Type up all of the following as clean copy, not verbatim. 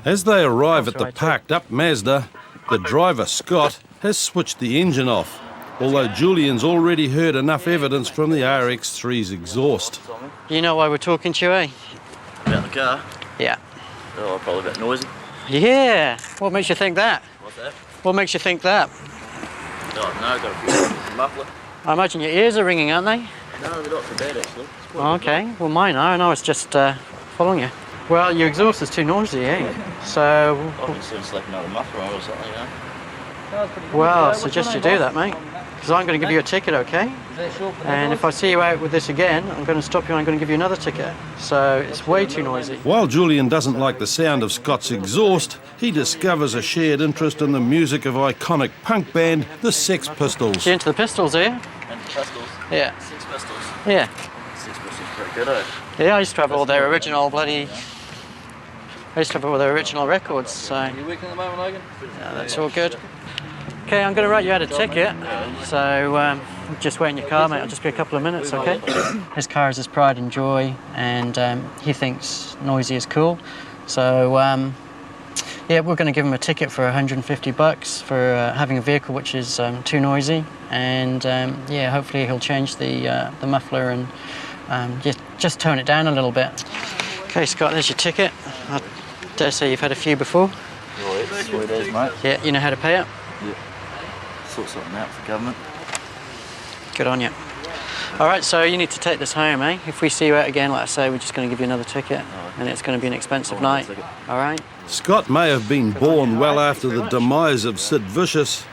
As they arrive at the parked-up Mazda, the driver, Scott, has switched the engine off, although Julian's already heard enough evidence from the RX-3's exhaust. You know why we're talking to you, eh? About the car? Yeah. Oh, probably a bit noisy. Yeah. What makes you think that? What's that? What makes you think that? Oh, no, got a few muffler. I imagine your ears are ringing, aren't they? No, they're not so bad, actually. Oh, okay. Well, mine are, and I was just following you. Well, your exhaust is too noisy, eh? So... I can soon slap another muffler on or something, you know. Well, I suggest you do that, mate. Because I'm going to give you a ticket, okay? And if I see you out with this again, I'm going to stop you and I'm going to give you another ticket. So it's way too noisy. While Julian doesn't like the sound of Scott's exhaust, he discovers a shared interest in the music of iconic punk band, the Sex Pistols. You into the Pistols, are you? And Pistols? Yeah. Sex Pistols? Yeah. Sex Pistols pretty good, eh? Yeah, I used to have all their original bloody... I used to have all their original records, so... Are you working at the moment, Logan? Yeah, that's all good. Okay, I'm going to write you out a ticket, so just wait in your car, mate. It'll just be a couple of minutes, okay? His car is his pride and joy, and he thinks noisy is cool. So, yeah, we're going to give him a ticket for $150 for having a vehicle which is too noisy, and yeah, hopefully he'll change the muffler and just tone it down a little bit. Okay, Scott, there's your ticket. I dare say you've had a few before. Sweet as, mate. Yeah, you know how to pay it? Yeah. Sort something out for the government. Good on you. All right, so you need to take this home, eh? If we see you out again, like I say, we're just going to give you another ticket, and it's going to be an expensive night. All right? Scott may have been born well after the demise of Sid Vicious,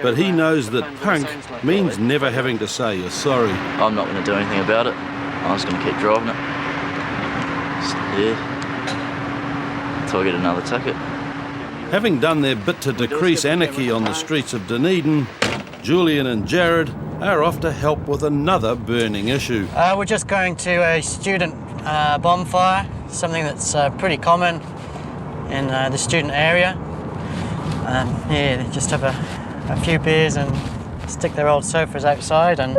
but he knows that punk means never having to say you're sorry. I'm not going to do anything about it. I'm just going to keep driving it. Yeah. Until I get another ticket. Having done their bit to decrease anarchy on the streets of Dunedin, Julian and Jared are off to help with another burning issue. We're just going to a student bonfire, something that's pretty common in the student area. Yeah, they just have a few beers and stick their old sofas outside and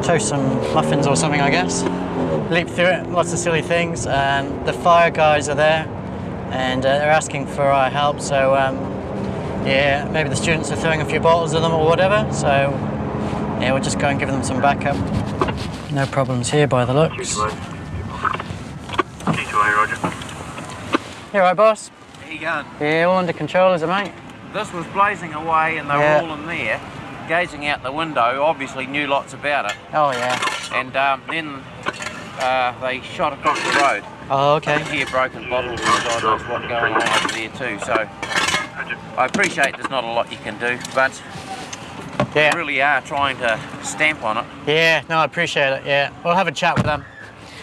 toast some muffins or something, I guess. Leap through it, lots of silly things. The fire guys are there and they're asking for our help, so yeah, maybe the students are throwing a few bottles at them or whatever, so yeah, we'll just go and give them some backup. No problems here by the looks. You alright, boss? How you going? Yeah, all under control, is it, mate? This was blazing away and they were all in there, gazing out the window, obviously knew lots about it. Oh, yeah. And then they shot across the road. Oh, okay. Here, broken bottles and God knows what going on over there too. So I appreciate there's not a lot you can do, but yeah, you really are trying to stamp on it. Yeah, no, I appreciate it, yeah. We'll have a chat with them.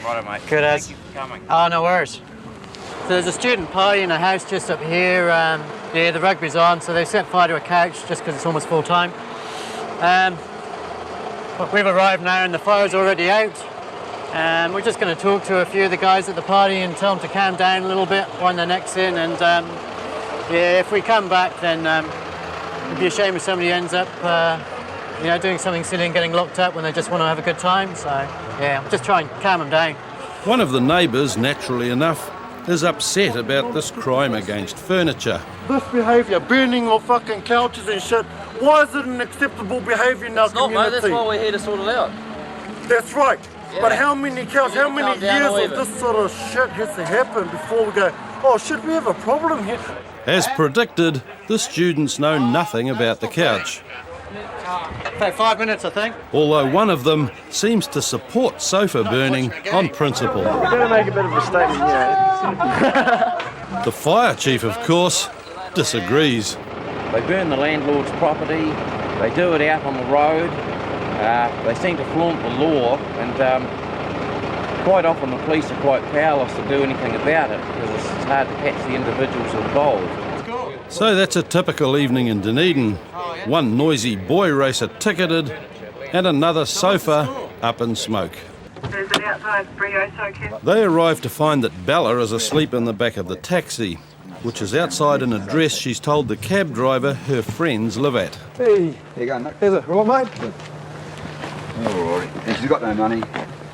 Righto, mate. Good as. Thank you for coming. Oh, no worries. So there's a student party in a house just up here. Yeah, the rugby's on, so they set fire to a couch just because it's almost full time. We've arrived now and the fire's already out. We're just going to talk to a few of the guys at the party and tell them to calm down a little bit, wind their necks in, and yeah, if we come back, then it'd be a shame if somebody ends up, you know, doing something silly and getting locked up when they just want to have a good time. So yeah, we'll just try and calm them down. One of the neighbours, naturally enough, is upset about this crime against furniture. This behaviour, burning of fucking couches and shit, why is it an acceptable behaviour in our community? Mate, that's why we're here to sort it out. That's right. Yeah. But how many couches, how many years of this sort of shit has to happen before we go, oh, should we have a problem here? As predicted, the students know nothing about the couch. About 5 minutes, I think. Although one of them seems to support sofa burning on principle. We're going to make a bit of a statement here. The fire chief, of course, disagrees. They burn the landlord's property, they do it out on the road, they seem to flaunt the law, and quite often the police are quite powerless to do anything about it because it's hard to catch the individuals involved. So that's a typical evening in Dunedin. One noisy boy racer ticketed and another sofa up in smoke. They arrive to find that Bella is asleep in the back of the taxi, which is outside an address she's told the cab driver her friends live at. Hey, how you going, Nick? How's it? All right, mate? All right. And she's got no money.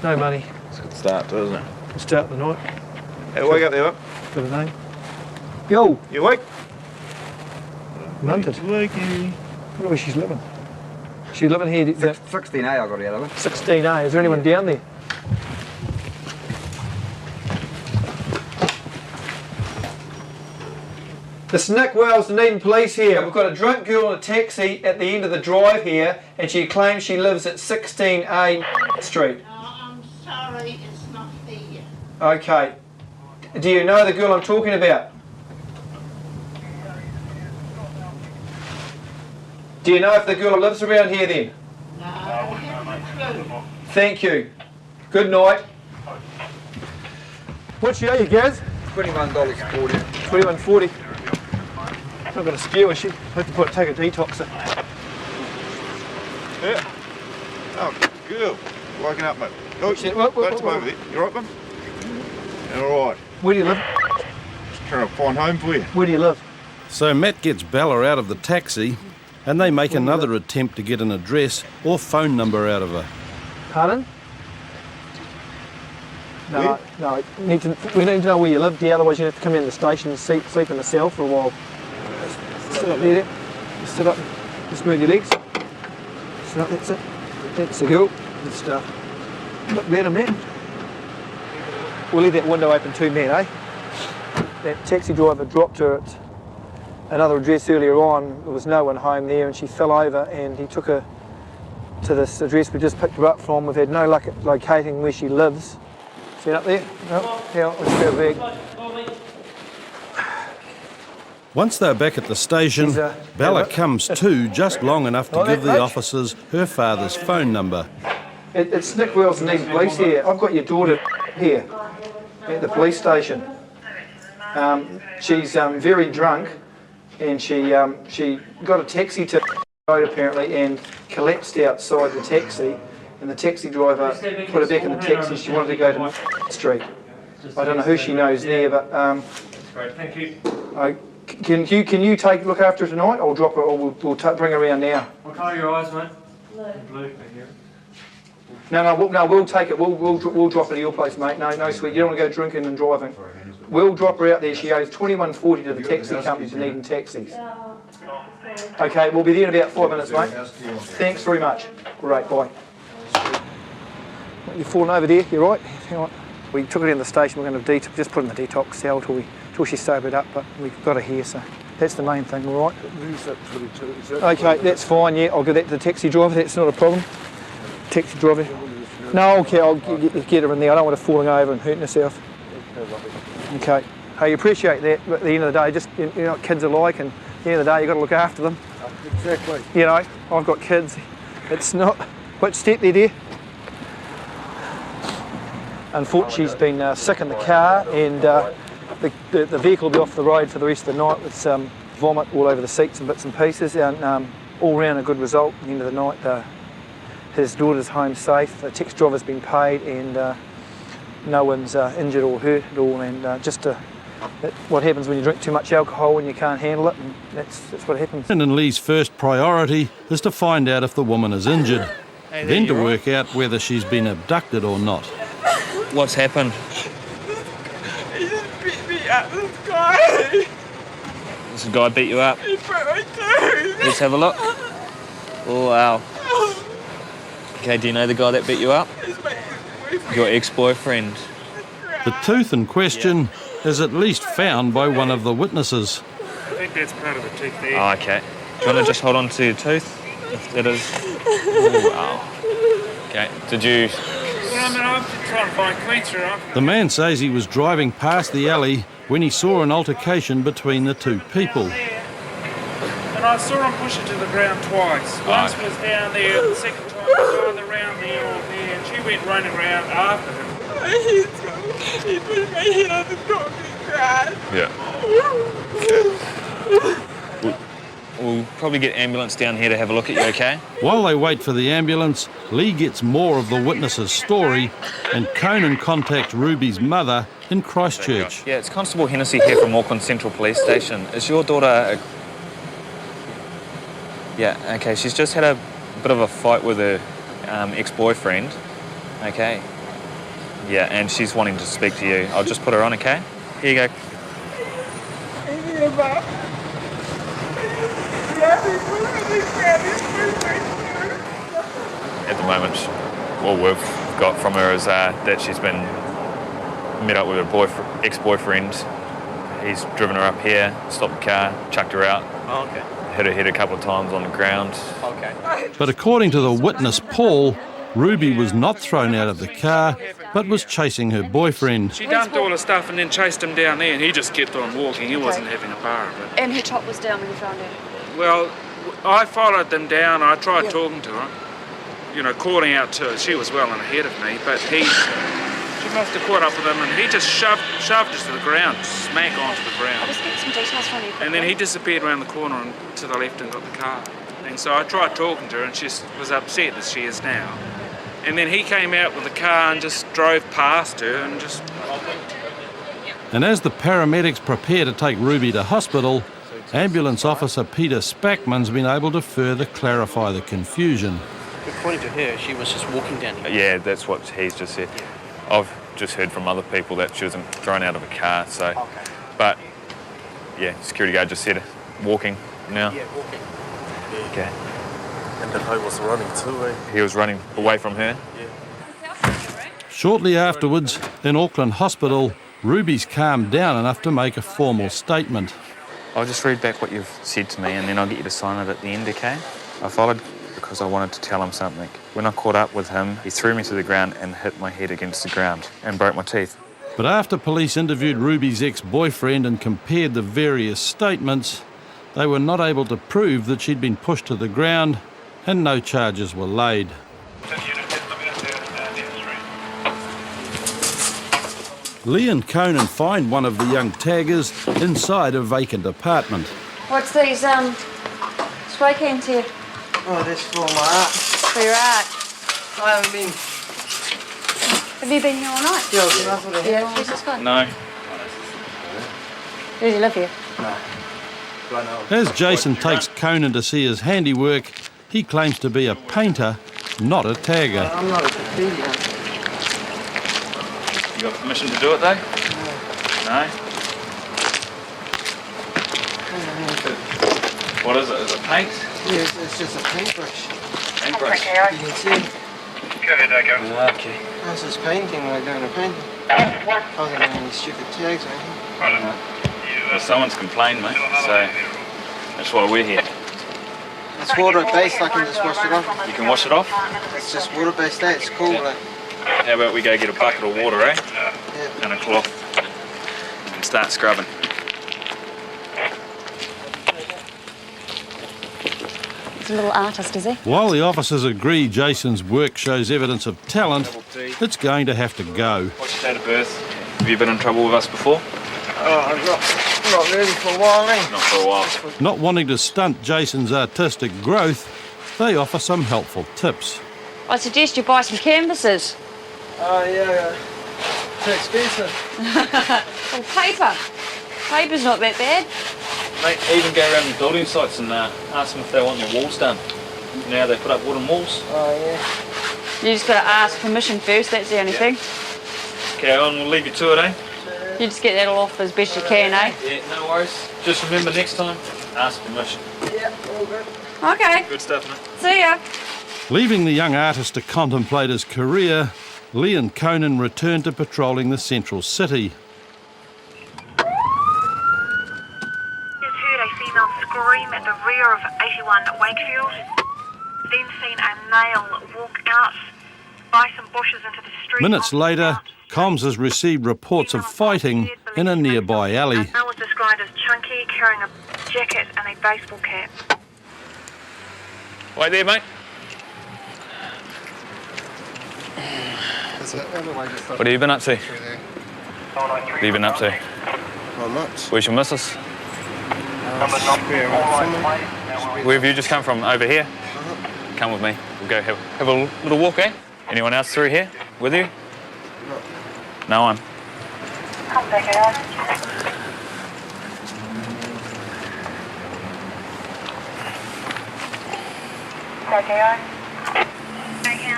No money. It's a good start to, isn't it? Start the night. Hey, wake up there, up. Got a name. Yo, You awake? Munted. Wakey. Wonder where she's living. She's living here. 16A I got out of it. 16A. Is there anyone down there? This is Nick Wells, the Needham Police here. We've got a drunk girl in a taxi at the end of the drive here, and she claims she lives at 16A Street. I'm sorry, it's not there. Okay. Do you know the girl I'm talking about? Do you know if the girl lives around here then? No, I haven't a clue. Thank you. Good night. What's your Gaz? $21.40. $21.40. Not got a skew, is she? I have to take a detoxer. Yeah. Oh, good. Waking up, mate. Oh, Shit, what, that's over there. You right, man? All right. Where do you live? Just trying to find home for you. Where do you live? So Matt gets Bella out of the taxi and they make another attempt to get an address or phone number out of her. Pardon? No, Where? no. We need to know where you live, dear, otherwise you have to come in the station and sleep in the cell for a while. Sit up there. Just sit up. Just move your legs. Sit up, that's it. That's the girl. Good stuff. Look there, man. We'll leave that window open too, man, eh? That taxi driver dropped her at another address earlier on. There was no one home there and she fell over and he took her to this address we just picked her up from. We've had no luck at locating where she lives. See it up there? No. Here, let's go bag. Once they're back at the station, Bella comes to just long enough to give the officers her father's phone number. It's Nick Wells and Needham Police here. I've got your daughter here at the police station. She's very drunk and she got a taxi to the road apparently and collapsed outside the taxi, and the taxi driver put her back in the taxi. She wanted to go to Street. I don't know who she knows there, but great, thank you. Can you look after her tonight? I'll drop her, or we'll bring her around now. What colour are your eyes, mate? Blue. No, we'll take it. We'll drop her to your place, mate. No, sweet. You don't want to go drinking and driving. We'll drop her out there. She owes $21.40 to the taxi company for needing taxis. Okay, we'll be there in about 5 minutes, mate. Thanks very much. Great, bye. You're falling over there. You're right. Hang on. We took her in the station. We're going to just put her in the detox cell till she's sobered up. But we've got her here, so that's the main thing. All right. Okay, that's fine. Yeah, I'll give that to the taxi driver. That's not a problem. Taxi driver. No, okay, I'll get her in there. I don't want her falling over and hurting herself. Okay. Hey, you appreciate that, but at the end of the day, just, you know what kids are like, and at the end of the day, you've got to look after them. Exactly. You know, I've got kids. It's not... Which step there, dear? Unfortunately, she's been sick in the car, and the vehicle will be off the road for the rest of the night with some vomit all over the seats and bits and pieces, and all round a good result. At the end of the night, his daughter's home safe, the taxi driver's been paid, and no one's injured or hurt at all, and what happens when you drink too much alcohol and you can't handle it, and that's what happens. And Lee's first priority is to find out if the woman is injured, then to work out whether she's been abducted or not. What's happened? He just beat me up, this guy. This guy beat you up? He broke my tooth. Let's have a look. Oh, wow. Okay, do you know the guy that beat you up? Your ex-boyfriend. The tooth in question is at least found by one of the witnesses. I think that's part of the tooth there. Oh, okay. Do you want to just hold on to your tooth? If that is... Oh, wow. Okay, did you... Well, I mean, I'm just trying to find cleats around. The man says he was driving past the alley when he saw an altercation between the two people. And I saw him push it to the ground twice. Once was down there, the second time was either around there or there, and she went running around after him. He pushed my head on the concrete grass. Yeah. We'll probably get ambulance down here to have a look at you, okay? While they wait for the ambulance, Lee gets more of the witness's story, and Conan contacts Ruby's mother in Christchurch. Yeah, it's Constable Hennessy here from Auckland Central Police Station. Is your daughter... Yeah, okay, she's just had a bit of a fight with her ex-boyfriend. Okay. Yeah, and she's wanting to speak to you. I'll just put her on, okay? Here you go. At the moment, all we've got from her is that she's been met up with her ex-boyfriend. He's driven her up here, stopped the car, chucked her out. Oh, okay. Hit her head a couple of times on the ground. Okay. But according to the witness, Paul, Ruby was not thrown out of the car, but was chasing her boyfriend. She dumped all the stuff and then chased him down there, and he just kept on walking. He wasn't having a bar of it. And her top was down when you found her? Well, I followed them down. I tried talking to her, you know, calling out to her. She was well and ahead of me, but she must have caught up with him, and he just shoved her to the ground, smack onto the ground. I'll just get some details from you. And then he disappeared around the corner and to the left and got the car. And so I tried talking to her, and she was upset as she is now. And then he came out with the car and just drove past her and just... And as the paramedics prepare to take Ruby to hospital, ambulance officer Peter Spackman's been able to further clarify the confusion. According to her, she was just walking down here. Yeah, that's what he's just said. I've just heard from other people that she wasn't thrown out of a car, so... Okay. But, yeah, security guard just said walking now. Yeah, walking. Okay. And the guy was running too, eh? He was running away from her. Shortly afterwards, in Auckland Hospital, Ruby's calmed down enough to make a formal statement. I'll just read back what you've said to me and then I'll get you to sign it at the end, okay? I followed because I wanted to tell him something. When I caught up with him, he threw me to the ground and hit my head against the ground and broke my teeth. But after police interviewed Ruby's ex-boyfriend and compared the various statements, they were not able to prove that she'd been pushed to the ground and no charges were laid. Lee and Conan find one of the young taggers inside a vacant apartment. What's these, spray cans here? Oh, that's for my art. For your art? I haven't been. Have you been here all night? Yeah, that's what I Yeah, who's this guy? No. Does he live here? No. As Jason takes Conan to see his handiwork, he claims to be a painter, not a tagger. I'm not a graffiti. You got permission to do it though? No? What is it? Is it paint? Yeah, it's just a paintbrush. Paintbrush? You can see. Go ahead, Echo. Okay. That's just painting, like doing a painting. I wasn't doing any stupid tags or anything. Well, someone's complained, mate, so that's why we're here. It's water-based, I can just wash it off. You can wash it off? It's just water-based, it's cool. Like. How about we go get a bucket of water, eh? Yeah. And a cloth and start scrubbing. He's a little artist, is he? While the officers agree Jason's work shows evidence of talent, it's going to have to go. What's your date of birth? Have you been in trouble with us before? Oh, not really for a while, eh? Not for a while. Not wanting to stunt Jason's artistic growth, they offer some helpful tips. I suggest you buy some canvases. Oh, yeah. Too expensive. Or paper. Paper's not that bad. Mate, even go around the building sites and ask them if they want their walls done. Now they put up wooden walls. Oh, yeah. You just got to ask permission first, that's the only thing. Okay, we'll leave you to it, eh? You just get that all off as best you can, eh? Yeah, no worries. Just remember next time, ask permission. Yeah, all good. Okay. Good stuff, mate. See ya. Leaving the young artist to contemplate his career, Lee and Conan returned to patrolling the central city. Just heard a female scream at the rear of 81 Wakefield. Then seen a male walk out by some bushes into the street. Minutes later, Comms has received reports of fighting in a nearby alley. The male was described as chunky, carrying a jacket and a baseball cap. Wait there, mate. What have you been up to? What have you been up to? Not much. Where's your missus? Where have you just come from? Over here? Come with me. We'll go have a little walk, eh? Anyone else through here with you? No one. Come back out.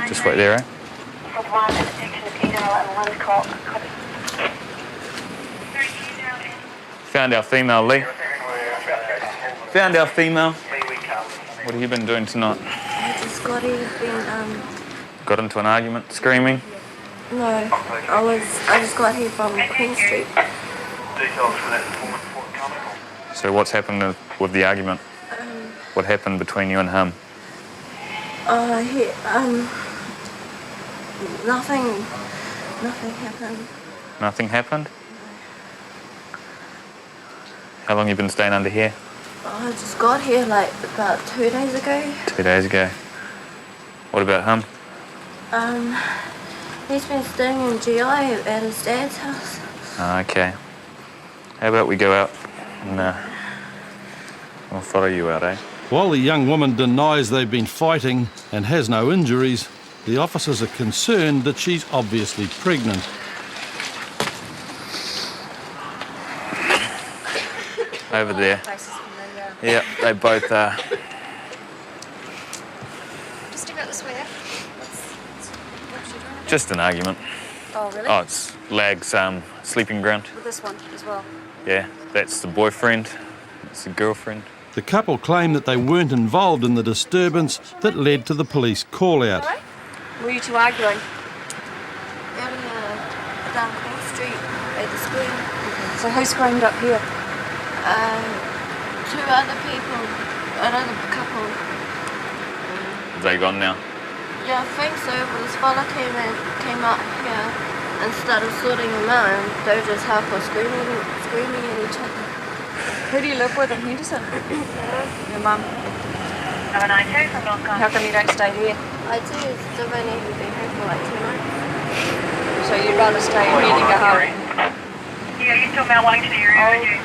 Just wait there, eh? Found our female, Lee. Found our female. What have you been doing tonight? I just got here, Got into an argument, screaming? no, I just got here from Queen Street. So what's happened with the argument? What happened between you and him? Nothing happened. Nothing happened? How long you been staying under here? I just got here like about 2 days ago. 2 days ago. What about him? He's been staying in GI at his dad's house. Okay. How about we go out and I'll follow you out, eh? While the young woman denies they've been fighting and has no injuries, the officers are concerned that she's obviously pregnant. Over there. Yeah, they both are. Just to go this way, Just an argument. Oh, really? Oh, it's Lag's sleeping ground. With this one as well. Yeah, that's the boyfriend. That's the girlfriend. The couple claim that they weren't involved in the disturbance that led to the police call-out. Were you two arguing? Down Queen Street at the school. So who screamed up here? Two other people, another couple. Have they gone now? Yeah, I think so, but this fella came out here and started sorting them out, and they were just half screaming at each other. Who do you live with in Henderson? Your mum. How come you don't stay here? I do, still only even been here for like 2 months. So you'd rather stay here than go home? Yeah, you're still Mount Wellington area, aren't you?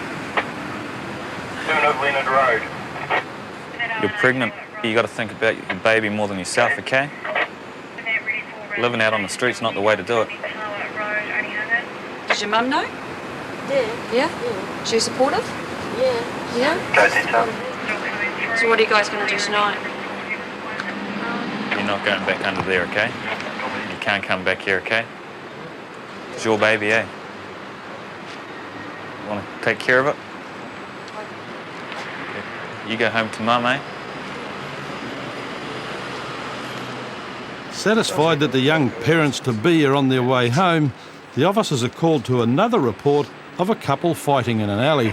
Leonard Road. You're pregnant. You got to think about your baby more than yourself, okay? Living out on the street's not the way to do it. Does your mum know? Yeah. Yeah? She supportive? Yeah. Yeah? So what are you guys going to do tonight? You're not going back under there, okay? You can't come back here, okay? It's your baby, eh? You want to take care of it? You go home to mum, eh? Satisfied that the young parents-to-be are on their way home, the officers are called to another report of a couple fighting in an alley.